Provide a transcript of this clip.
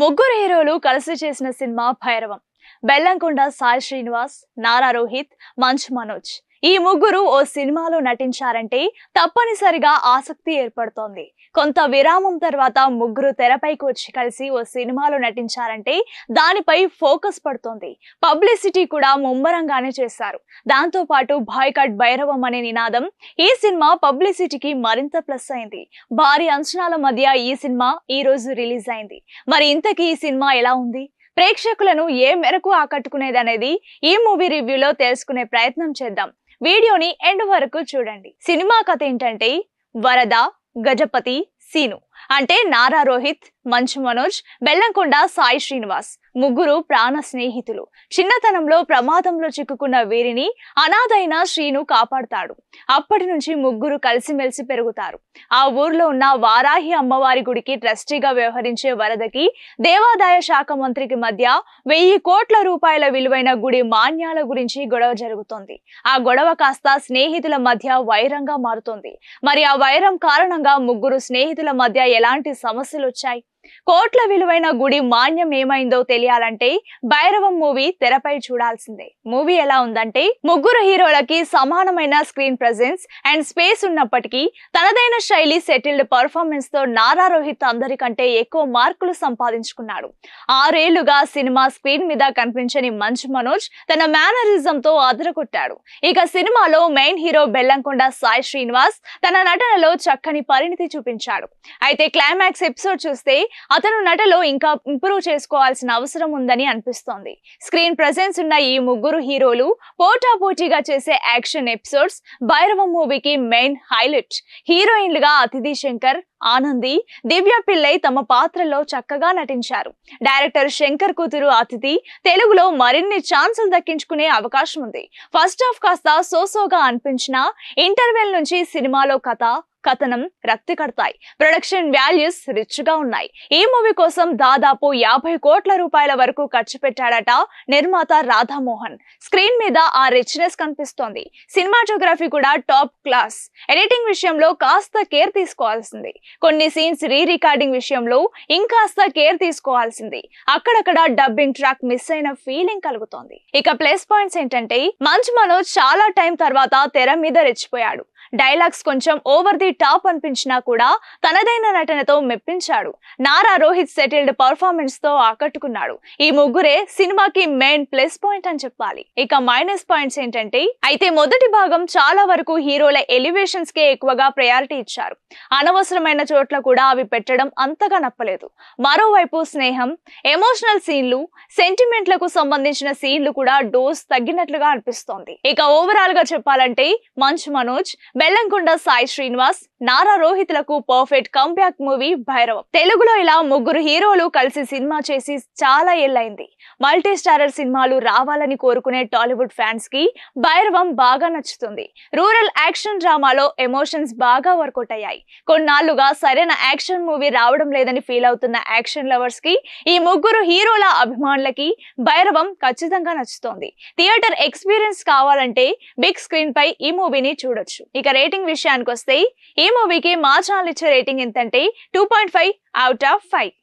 ముగ్గురు హీరోలు కలిసి చేసిన సినిమా భైరవం. బెల్లంకొండ సాయి శ్రీనివాస్, నారా రోహిత్, మంచు మనోజ్ ఈ ముగ్గురు ఓ సినిమాలో నటించారంటే తప్పనిసరిగా ఆసక్తి ఏర్పడుతోంది. కొంత విరామం తర్వాత ముగ్గురు తెరపైకి వచ్చి కలిసి ఓ సినిమాలో నటించారంటే దానిపై ఫోకస్ పడుతోంది. పబ్లిసిటీ కూడా ముమ్మరంగానే చేశారు. దాంతో పాటు బాయ్కాట్ భైరవం అనే నినాదం ఈ సినిమా పబ్లిసిటీకి మరింత ప్లస్ అయింది. భారీ అంచనాల మధ్య ఈ సినిమా ఈ రోజు రిలీజ్ అయింది. మరి ఇంతకీ ఈ సినిమా ఎలా ఉంది, ప్రేక్షకులను ఏ మేరకు ఆకట్టుకునేదనేది ఈ మూవీ రివ్యూలో తెలుసుకునే ప్రయత్నం చేద్దాం. వీడియోని ఎండ్ వరకు చూడండి. సినిమా కథ ఏంటంటే, వరద, గజపతి, సీను అంటే నారా రోహిత్, మంచు మనోజ్, బెల్లంకొండ సాయి శ్రీనివాస్ ముగ్గురు ప్రాణ స్నేహితులు. చిన్నతనంలో ప్రమాదంలో చిక్కుకున్న వీరిని అనాథైన శ్రీను కాపాడుతాడు. అప్పటి నుంచి ముగ్గురు కలిసిమెలిసి పెరుగుతారు. ఆ ఊర్లో ఉన్న వారాహి అమ్మవారి గుడికి ట్రస్టీగా వ్యవహరించే వరదకి దేవాదాయ శాఖ మంత్రికి మధ్య 1000 కోట్ల రూపాయల విలువైన గుడి మాన్యాల గురించి గొడవ జరుగుతోంది. ఆ గొడవ కాస్త స్నేహితుల మధ్య వైరంగా మారుతోంది. మరి ఆ వైరం కారణంగా ముగ్గురు స్నేహితుల మధ్య ఎలాంటి సమస్యలు వచ్చాయి? కోట్ల విలువైన గుడి మాన్యం ఏమైందో తెలియాలంటే భైరవం మూవీ తెరపై చూడాల్సిందే. మూవీ ఎలా ఉందంటే, ముగ్గురు హీరోలకి సమానమైన స్క్రీన్ ప్రెజెన్స్ అండ్ స్పేస్ ఉన్నప్పటికీ తనదైన శైలి, సెటిల్డ్ పర్ఫార్మెన్స్ తో నారా రోహిత్ అందరికంటే ఎక్కువ మార్కులు సంపాదించుకున్నాడు. 6 ఏళ్లుగా సినిమా స్క్రీన్ మీద కనిపించని మంచు మనోజ్ తన మేనరిజం తో అదరగొట్టాడు. ఇక సినిమాలో మెయిన్ హీరో బెల్లంకొండ సాయి శ్రీనివాస్ తన నటనలో చక్కని పరిణితి చూపించాడు. అయితే క్లైమాక్స్ ఎపిసోడ్ చూస్తే అతను నటలో ఇంకా ఇంప్రూవ్ చేసుకోవాల్సిన అవసరం ఉందని అనిపిస్తోంది. స్క్రీన్ ప్రెజెన్స్ ఉన్న ఈ ముగ్గురు హీరోలు పోటాపోటీగా చేసే యాక్షన్ ఎపిసోడ్స్ భైరవం మూవీకి మెయిన్ హైలైట్. హీరోయిన్లుగా అతిథి శంకర్, ఆనంది, దివ్య పిల్లై తమ పాత్రలో చక్కగా నటించారు. డైరెక్టర్ శంకర్ కూతురు అతిథి తెలుగులో మరిన్ని ఛాన్సులు దక్కించుకునే అవకాశం ఉంది. ఫస్ట్ హాఫ్ కాస్త సోసోగా అనిపించినా ఇంటర్వెల్ నుంచి సినిమాలో కథనం రక్తి కడతాయి. ప్రొడక్షన్ వాల్యూస్ రిచ్ గా ఉన్నాయి. ఈ మూవీ కోసం దాదాపు 50 కోట్ల రూపాయల వరకు ఖర్చు పెట్టాడట నిర్మాత రాధామోహన్. స్క్రీన్ మీద ఆ రిచ్నెస్ కనిపిస్తోంది. సినిమాటోగ్రఫీ కూడా టాప్ క్లాస్. ఎడిటింగ్ విషయంలో కాస్త కేర్ తీసుకోవాల్సింది. కొన్ని సీన్స్ రీ రికార్డింగ్ విషయంలో ఇంకాస్త కేర్ తీసుకోవాల్సింది. అక్కడక్కడ డబ్బింగ్ ట్రాక్ మిస్ అయిన ఫీలింగ్ కలుగుతోంది. ఇక ప్లస్ పాయింట్స్ ఏంటంటే, మంచు మనోజ్ చాలా టైం తర్వాత తెర మీద రెచ్చిపోయాడు. డైలాగ్స్ కొంచెం ఓవర్ ది టాప్ అనిపించినా కూడా తనదైన నటనతో మెప్పించాడు. నారా రోహిత్ సెటిల్డ్ పర్ఫార్మెన్స్ తో ఆకట్టుకున్నాడు. ఈ ముగ్గురే సినిమాకి మెయిన్ ప్లస్ పాయింట్ అని చెప్పాలి. ఇక మైనస్ పాయింట్స్ ఏంటంటే, అయితే మొదటి భాగం చాలా వరకు హీరోల ఎలివేషన్స్ కే ఎక్కువగా ప్రయారిటీ ఇచ్చారు. అనవసరమైన చోట్ల కూడా అవి పెట్టడం అంతగా నప్పలేదు. మరోవైపు స్నేహం, ఎమోషనల్ సీన్లు, సెంటిమెంట్లకు సంబంధించిన సీన్లు కూడా డోస్ తగ్గినట్లుగా అనిపిస్తోంది. ఇక ఓవరాల్ గా చెప్పాలంటే, మంచు మనోజ్, బెల్లంకొండ సాయి శ్రీనివాస్, నారా రోహిత్లకు పర్ఫెక్ట్ కంబ్యాక్ మూవీ భైరవం. తెలుగులో ఇలా ముగ్గురు హీరోలు కలిసి సినిమా చేసి చాలా ఏళ్లైంది. మల్టీ స్టారర్ సినిమాలు రావాలని కోరుకునే టాలీవుడ్ ఫ్యాన్స్ కి భైరవం బాగా నచ్చుతుంది. రూరల్ యాక్షన్ డ్రామాలో ఎమోషన్స్ బాగా వర్కౌట్ అయ్యాయి. కొన్నాళ్లుగా సరైన యాక్షన్ మూవీ రావడం లేదని ఫీల్ అవుతున్న యాక్షన్ లవర్స్ కి, ఈ ముగ్గురు హీరోల అభిమానులకి భైరవం ఖచ్చితంగా నచ్చుతోంది. థియేటర్ ఎక్స్పీరియన్స్ కావాలంటే బిగ్ స్క్రీన్ పై ఈ మూవీని చూడొచ్చు. ఇక రేటింగ్ విషయానికి వస్తే, ఈ మూవీకి మా ఛానల్ ఇచ్చే రేటింగ్ ఎంతంటే 2.5 out of 5.